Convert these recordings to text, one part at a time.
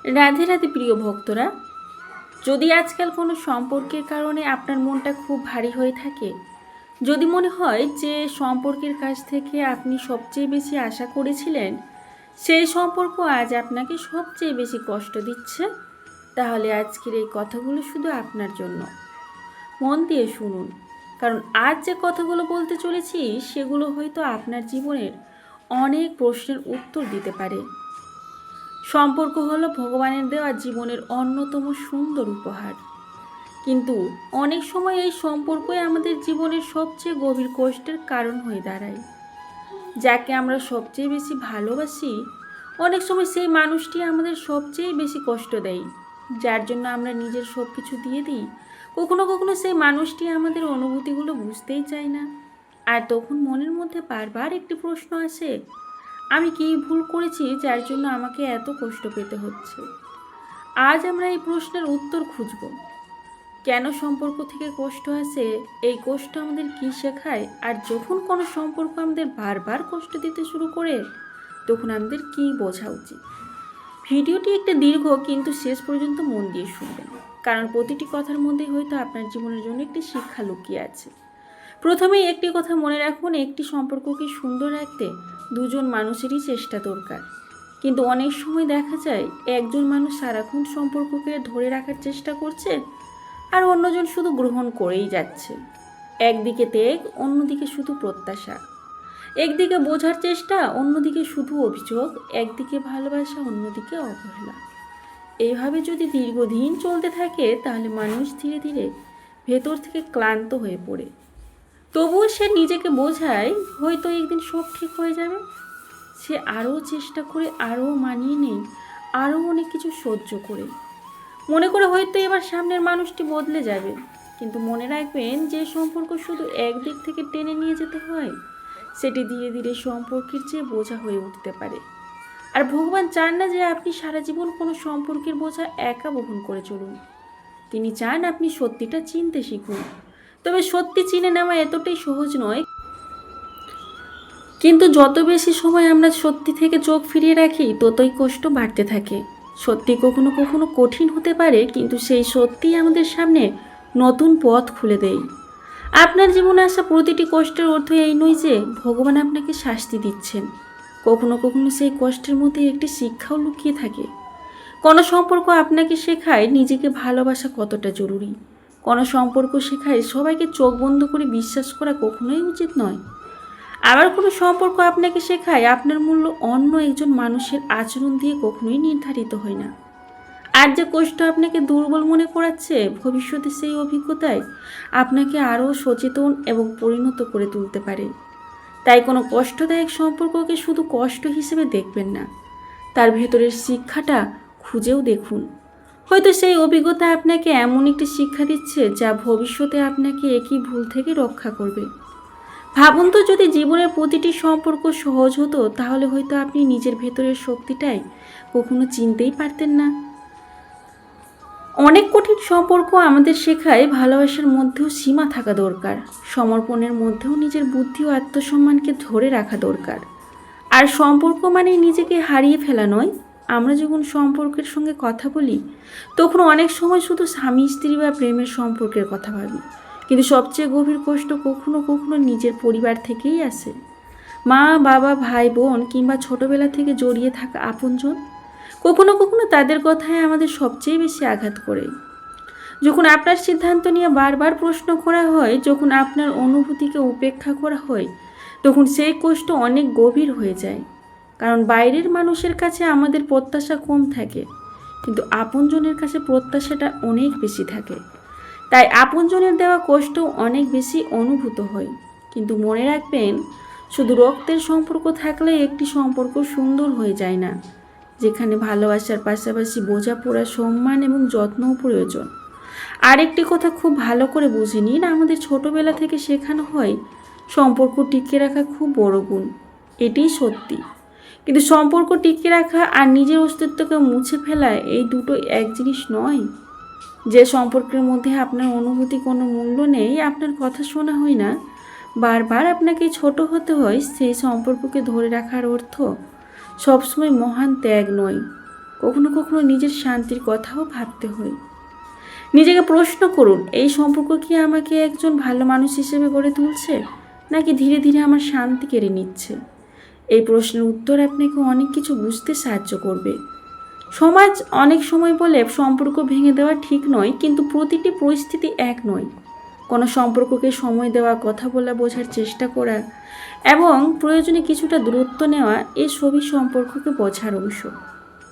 রাধে রাধে প্রিয় ভক্তরা, যদি আজকাল কোনো সম্পর্কের কারণে আপনার মনটা খুব ভারী হয়ে থাকে, যদি মনে হয় যে সম্পর্কের কাছ থেকে আপনি সবচেয়ে বেশি আশা করেছিলেন সেই সম্পর্ক আজ আপনাকে সবচেয়ে বেশি কষ্ট দিচ্ছে, তাহলে আজকের এই কথাগুলো শুধু আপনার জন্য। মন দিয়ে শুনুন, কারণ আজ যে কথাগুলো বলতে চলেছি সেগুলো হয়তো আপনার জীবনের অনেক প্রশ্নের উত্তর দিতে পারে। সম্পর্ক হলো ভগবানের দেওয়া জীবনের অন্যতম সুন্দর উপহার, কিন্তু অনেক সময় এই সম্পর্কই আমাদের জীবনের সবচেয়ে গভীর কষ্টের কারণ হয়ে দাঁড়ায়। যাকে আমরা সবচেয়ে বেশি ভালোবাসি, অনেক সময় সেই মানুষটি আমাদের সবচেয়ে বেশি কষ্ট দেয়, যার জন্য আমরা নিজের সব কিছু দিয়ে দিই। কখনো কখনো সেই মানুষটি আমাদের অনুভূতিগুলো বুঝতেই চায় না, আর তখন মনের মধ্যে বারবার একটি প্রশ্ন আসে, আমি কী ভুল করেছি যার জন্য আমাকে এত কষ্ট পেতে হচ্ছে। আজ আমরা এই প্রশ্নের উত্তর খুঁজব। কেন সম্পর্ক থেকে কষ্ট আসে, এই কষ্ট আমাদের কী শেখায়, আর যখন কোনো সম্পর্ক আমাদের বারবার কষ্ট দিতে শুরু করে তখন আমাদের কী বোঝা উচিত। ভিডিওটি একটু দীর্ঘ, কিন্তু শেষ পর্যন্ত মন দিয়ে শুনবেন, কারণ প্রতিটি কথার মধ্যেই হয়তো আপনার জীবনের জন্য একটি শিক্ষা লুকিয়ে আছে। প্রথমেই একটি কথা মনে রাখুন, একটি সম্পর্ককে সুন্দর রাখতে দুজন মানুষেরই চেষ্টা দরকার। কিন্তু অনেক সময় দেখা যায় একজন মানুষ সারাক্ষণ সম্পর্ককে ধরে রাখার চেষ্টা করছে, আর অন্যজন শুধু গ্রহণ করেই যাচ্ছে। একদিকে ত্যাগ, অন্যদিকে শুধু প্রত্যাশা। একদিকে বোঝার চেষ্টা, অন্যদিকে শুধু অভিযোগ। একদিকে ভালোবাসা, অন্যদিকে অবহেলা। এইভাবে যদি দীর্ঘদিন চলতে থাকে তাহলে মানুষ ধীরে ধীরে ভেতর থেকে ক্লান্ত হয়ে পড়ে। তবুও সে নিজেকে বোঝায় হয়তো একদিন সব ঠিক হয়ে যাবে। সে আরও চেষ্টা করে, আরও মানিয়ে নেয়, আরও অনেক কিছু সহ্য করে, মনে করে হয়তো এবার সামনের মানুষটি বদলে যাবে। কিন্তু মনে রাখবেন, যে সম্পর্ক শুধু একদিক থেকে টেনে নিয়ে যেতে হয় সেটি ধীরে ধীরে সম্পর্কের চেয়ে বোঝা হয়ে উঠতে পারে। আর ভগবান চান না যে আপনি সারা জীবন কোনো সম্পর্কের বোঝা একা বহন করে চলুন। তিনি চান আপনি সত্যিটা চিনতে শিখুন। তবে সত্যি চিনে নেওয়া এতটাই সহজ নয়, কিন্তু যত বেশি সময় আমরা সত্যি থেকে চোখ ফিরিয়ে রাখি ততই কষ্ট বাড়তে থাকে। সত্যি কখনো কখনো কঠিন হতে পারে, কিন্তু সেই সত্যিই আমাদের সামনে নতুন পথ খুলে দেয়। আপনার জীবনে আসা প্রতিটি কষ্টের অর্থ এই নয় যে ভগবান আপনাকে শাস্তি দিচ্ছেন। কখনো কখনো সেই কষ্টের মধ্যে একটি শিক্ষাও লুকিয়ে থাকে। কোনো সম্পর্ক আপনাকে শেখায় নিজেকে ভালোবাসা কতটা জরুরি। কোনো সম্পর্ক শেখায় সবাইকে চোখ বন্ধ করে বিশ্বাস করা কখনোই উচিত নয়। আবার কোনো সম্পর্ক আপনাকে শেখায় আপনার মূল্য অন্য একজন মানুষের আচরণ দিয়ে কখনোই নির্ধারিত হয় না। আর যে কষ্ট আপনাকে দুর্বল মনে করাচ্ছে, ভবিষ্যতে সেই অভিজ্ঞতায় আপনাকে আরও সচেতন এবং পরিণত করে তুলতে পারে। তাই কোনো কষ্টদায়ক সম্পর্ককে শুধু কষ্ট হিসেবে দেখবেন না, তার ভেতরের শিক্ষাটা খুঁজেও দেখুন। হয়তো সেই অভিজ্ঞতা আপনাকে এমন একটি শিক্ষা দিচ্ছে যা ভবিষ্যতে আপনাকে একই ভুল থেকে রক্ষা করবে। ভাবুন তো, যদি জীবনের প্রতিটি সম্পর্ক সহজ হতো তাহলে হয়তো আপনি নিজের ভেতরের শক্তিটাই কখনো চিনতেই পারতেন না। অনেক কঠিন সম্পর্ক আমাদের শেখায় ভালোবাসার মধ্যেও সীমা থাকা দরকার, সমর্পণের মধ্যেও নিজের বুদ্ধি ও আত্মসম্মানকে ধরে রাখা দরকার। আর সম্পর্ক মানে নিজেকে হারিয়ে ফেলা নয়। আমরা যখন সম্পর্কের সঙ্গে কথা বলি তখন অনেক সময় শুধু স্বামী স্ত্রী বা প্রেমের সম্পর্কের কথা ভাবি, কিন্তু সবচেয়ে গভীর কষ্ট কখনো কখনো নিজের পরিবার থেকেই আসে। মা বাবা, ভাই বোন, কিংবা ছোটবেলা থেকে জড়িয়ে থাকা আপনজন। কখনো কখনো তাদের কথায় আমাদের সবচেয়ে বেশি আঘাত করে। যখন আপনার সিদ্ধান্ত নিয়ে বারবার প্রশ্ন করা হয়, যখন আপনার অনুভূতিকে উপেক্ষা করা হয়, তখন সেই কষ্ট অনেক গভীর হয়ে যায়। কারণ বাইরের মানুষের কাছে আমাদের প্রত্যাশা কম থাকে, কিন্তু আপনজনের কাছে প্রত্যাশাটা অনেক বেশি থাকে। তাই আপনজনের দেওয়া কষ্ট অনেক বেশি অনুভূত হয়। কিন্তু মনে রাখবেন, শুধু রক্তের সম্পর্ক থাকলে একটি সম্পর্ক সুন্দর হয়ে যায় না। যেখানে ভালোবাসার পাশাপাশি বোঝাপড়া, সম্মান এবং যত্নও প্রয়োজন। আরেকটি কথা খুব ভালো করে বুঝে নিন, আমাদের ছোটবেলা থেকে শেখানো হয় সম্পর্ক টিকিয়ে রাখা খুব বড় গুণ। এটিই সত্যি, কিন্তু সম্পর্ক টিকিয়ে রাখা আর নিজের অস্তিত্বকে মুছে ফেলা এই দুটো এক জিনিস নয়। যে সম্পর্কের মধ্যে আপনার অনুভূতি কোনো মূল্য নেই, আপনার কথা শোনা হয় না, বারবার আপনাকে ছোট হতে হয়, সেই সম্পর্ককে ধরে রাখার অর্থ সবসময় মহান ত্যাগ নয়, কখনো কখনো নিজের শান্তির কথাও ভাবতে হয়। নিজেকে প্রশ্ন করুন, এই সম্পর্ক কি আমাকে একজন ভালো মানুষ হিসেবে গড়ে তুলছে, নাকি ধীরে ধীরে আমার শান্তি কেড়ে নিচ্ছে? এই প্রশ্নের উত্তর আপনাকে অনেক কিছু বুঝতে সাহায্য করবে। সমাজ অনেক সময় বলে সম্পর্ক ভেঙে দেওয়া ঠিক নয়, কিন্তু প্রতিটি পরিস্থিতি এক নয়। কোনো সম্পর্ককে সময় দেওয়া, কথা বলা, বোঝার চেষ্টা করা এবং প্রয়োজনে কিছুটা দূরত্ব নেওয়া, এই সবই সম্পর্ককে বোঝার অংশ।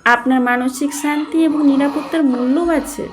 আপনার মানসিক শান্তি এবং নিরাপত্তার মূল্যও আছে।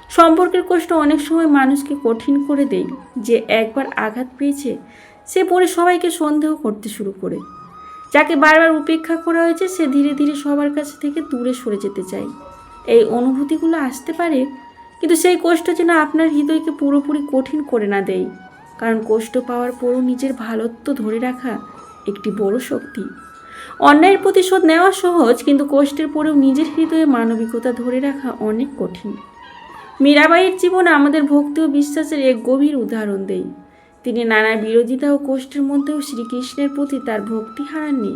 সম্পর্কের কষ্ট অনেক সময় মানুষকে কঠিন করে দেয়। যে একবার আঘাত পেয়েছে সে পরে সবাইকে সন্দেহ করতে শুরু করে। যাকে বারবার উপেক্ষা করা হয়েছে সে ধীরে ধীরে সবার কাছে থেকে দূরে সরে যেতে চায়। এই অনুভূতিগুলো আসতে পারে, কিন্তু সেই কষ্ট যেন আপনার হৃদয়কে পুরোপুরি কঠিন করে না দেয়। কারণ কষ্ট পাওয়ার পরও নিজের ভালোত্ব ধরে রাখা একটি বড় শক্তি। অন্যায়ের প্রতিশোধ নেওয়া সহজ, কিন্তু কষ্টের পরেও নিজের হৃদয়ে মানবিকতা ধরে রাখা অনেক কঠিন। মীরাবাইয়ের জীবন আমাদের ভক্তি ও বিশ্বাসের এক গভীর উদাহরণ দেয়। তিনি নানা বিরোধিতা ও কষ্টের মধ্যেও শ্রীকৃষ্ণের প্রতি তার ভক্তি হারাননি।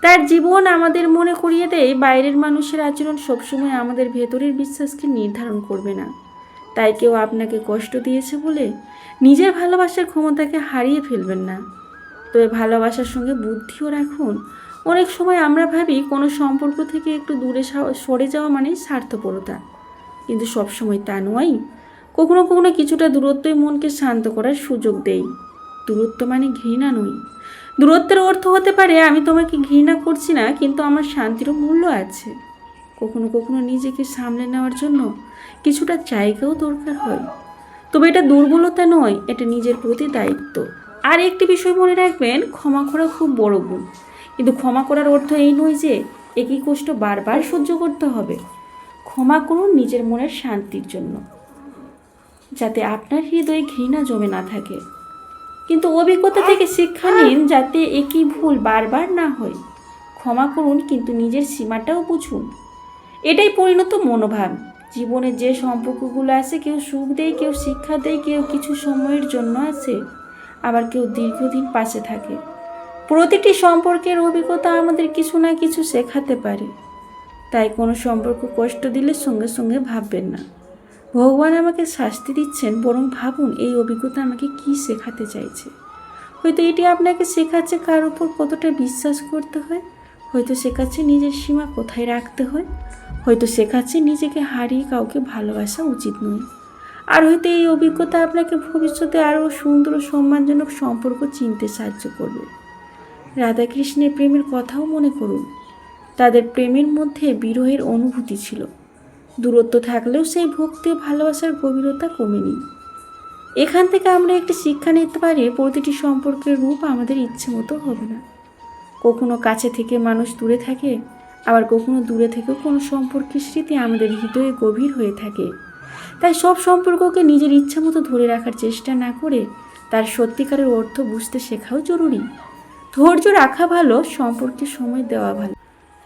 তার জীবন আমাদের মনে করিয়ে দেয়, বাইরের মানুষের আচরণ সবসময় আমাদের ভেতরের বিশ্বাসকে নির্ধারণ করবে না। তাই কেউ আপনাকে কষ্ট দিয়েছে বলে নিজের ভালোবাসার ক্ষমতাকে হারিয়ে ফেলবেন না। তবে ভালোবাসার সঙ্গে বুদ্ধিও রাখুন। অনেক সময় আমরা ভাবি কোনো সম্পর্ক থেকে একটু দূরে সরে যাওয়া মানে স্বার্থপরতা, কিন্তু সবসময় তা নয়। কখনো কখনো কিছুটা দূরত্বই মনকে শান্ত করার সুযোগ দেয়। দূরত্ব মানে ঘৃণা নয়। দূরত্বের অর্থ হতে পারে আমি তোমাকে ঘৃণা করছি না, কিন্তু আমার শান্তিরও মূল্য আছে। কখনো কখনো নিজেকে সামলে নেওয়ার জন্য কিছুটা জায়গাও দরকার হয়। তবে এটা দুর্বলতা নয়, এটা নিজের প্রতি দায়িত্ব। আর একটি বিষয় মনে রাখবেন, ক্ষমা করা খুব বড় গুণ, কিন্তু ক্ষমা করার অর্থ এই নয় যে একই কষ্ট বারবার সহ্য করতে হবে। ক্ষমা করুন নিজের মনের শান্তির জন্য, যাতে আপনার হৃদয়ে ঘৃণা জমে না থাকে। কিন্তু অভিজ্ঞতা থেকে শিক্ষা নিন, যাতে একই ভুল বারবার না হয়। ক্ষমা করুন, কিন্তু নিজের সীমাটাও বুঝুন। এটাই পরিণত মনোভাব। জীবনে যে সম্পর্কগুলো আছে, কেউ সুখ দেয়, কেউ শিক্ষা দেয়, কেউ কিছু সময়ের জন্য আসে, আবার কেউ দীর্ঘদিন পাশে থাকে। প্রতিটি সম্পর্কের অভিজ্ঞতা আমাদের কিছু না কিছু শেখাতে পারে। তাই কোনো সম্পর্ক কষ্ট দিলে সঙ্গে সঙ্গে ভাববেন না ভগবান আমাকে শাস্তি দিচ্ছেন, বরং ভাবুন এই অভিজ্ঞতা আমাকে কি শেখাতে চাইছে। হয়তো এটি আপনাকে শেখাচ্ছে কার উপর কতটা বিশ্বাস করতে হয়, হয়তো শেখাচ্ছে নিজের সীমা কোথায় রাখতে হয়, হয়তো শেখাচ্ছে নিজেকে হারিয়ে কাউকে ভালোবাসা উচিত নয়। আর হয়তো এই অভিজ্ঞতা আপনাকে ভবিষ্যতে আরও সুন্দর ও সম্মানজনক সম্পর্ক চিনতে সাহায্য করবে। রাধাকৃষ্ণের প্রেমের কথাও মনে করুন। তাদের প্রেমের মধ্যে বিরহের অনুভূতি ছিল। দূরত্ব থাকলেও সেই ভক্তি ও ভালোবাসার গভীরতা কমেনি। এখান থেকে আমরা একটি শিক্ষা নিতে পারি, প্রতিটি সম্পর্কের রূপ আমাদের ইচ্ছে মতো হবে না। কখনো কাছে থেকে মানুষ দূরে থাকে, আবার কখনো দূরে থেকেও কোনো সম্পর্কের স্মৃতি আমাদের হৃদয়ে গভীর হয়ে থাকে। তাই সব সম্পর্ককে নিজের ইচ্ছা মতো ধরে রাখার চেষ্টা না করে তার সত্যিকারের অর্থ বুঝতে শেখাও জরুরি। ধৈর্য রাখা ভালো, সম্পর্কে সময় দেওয়া ভালো,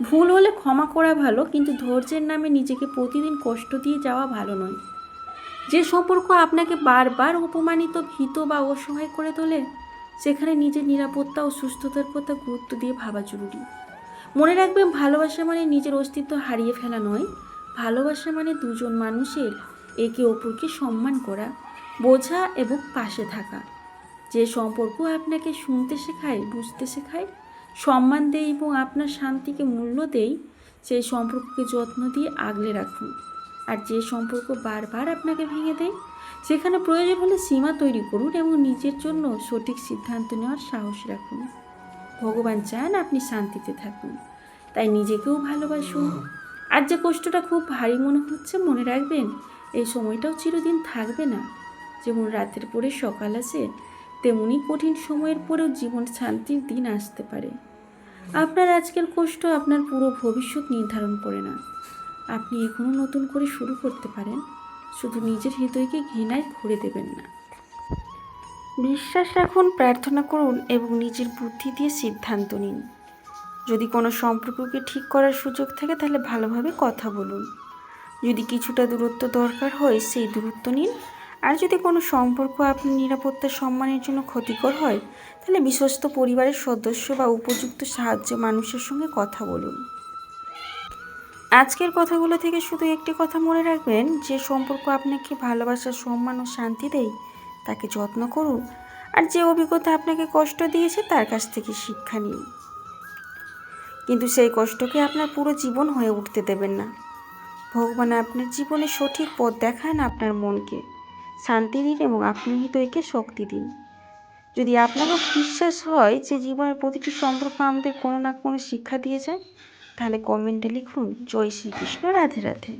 ভুল হলে ক্ষমা করা ভালো, কিন্তু ধৈর্যের নামে নিজেকে প্রতিদিন কষ্ট দিয়ে যাওয়া ভালো নয়। যে সম্পর্ক আপনাকে বারবার অপমানিত, ভীত বা অসহায় করে তোলে, সেখানে নিজের নিরাপত্তা ও সুস্থতার কথা গুরুত্ব দিয়ে ভাবা জরুরি। মনে রাখবেন, ভালোবাসা মানে নিজের অস্তিত্ব হারিয়ে ফেলা নয়। ভালোবাসা মানে দুজন মানুষের একে অপরকে সম্মান করা, বোঝা এবং পাশে থাকা। যে সম্পর্ক আপনাকে শুনতে শেখায়, বুঝতে শেখায়, সম্মান দেয় এবং আপনার শান্তিকে মূল্য দেয়, সেই সম্পর্ককে যত্ন দিয়ে আগলে রাখুন। আর যে সম্পর্ক বারবার আপনাকে ভেঙে দেয়, সেখানে প্রয়োজন হলে সীমা তৈরি করুন এবং নিজের জন্য সঠিক সিদ্ধান্ত নেওয়ার সাহস রাখুন। ভগবান চান আপনি শান্তিতে থাকুন, তাই নিজেকেও ভালোবাসুন। আর যে কষ্টটা খুব ভারী মনে হচ্ছে, মনে রাখবেন এই সময়টাও চিরদিন থাকবে না। যেমন রাতের পরে সকাল আসে, তেমনি কঠিন সময়ের পরেও জীবন শান্তির দিন আসতে পারে। আপনার আজকের কষ্ট আপনার পুরো ভবিষ্যৎ নির্ধারণ করে না। আপনি এখনও নতুন করে শুরু করতে পারেন, শুধু নিজের হৃদয়কে ঘৃণায় ভরে দেবেন না। বিশ্বাস রাখুন, প্রার্থনা করুন এবং নিজের বুদ্ধি দিয়ে সিদ্ধান্ত নিন। যদি কোনো সম্পর্ককে ঠিক করার সুযোগ থাকে, তাহলে ভালোভাবে কথা বলুন। যদি কিছুটা দূরত্ব দরকার হয়, সেই দূরত্ব নিন। আর যদি কোনো সম্পর্ক আপনার নিরাপত্তা সম্মানের জন্য ক্ষতিকর হয়, তাহলে বিশ্বস্ত পরিবারের সদস্য বা উপযুক্ত সাহায্য মানুষের সঙ্গে কথা বলুন। আজকের কথাগুলো থেকে শুধু একটি কথা মনে রাখবেন, যে সম্পর্ক আপনাকে ভালোবাসা, সম্মান ও শান্তি দেয় তাকে যত্ন করুন, আর যে অভিজ্ঞতা আপনাকে কষ্ট দিয়েছে তার কাছ থেকে শিক্ষা নিন। কিন্তু সেই কষ্টকে আপনার পুরো জীবন হয়ে উঠতে দেবেন না। ভগবান আপনার জীবনে সঠিক পথ দেখান, আপনার মনকে শান্তি দিন এবং আপনার হৃদয়কে শক্তি দিন। যদি আপনারও বিশ্বাস হয় যে জীবনের প্রতিটি সম্পর্ক আমাদের কোনো না কোনো শিক্ষা দিয়ে যায়, তাহলে কমেন্টে লিখুন জয় শ্রীকৃষ্ণ, রাধে রাধে।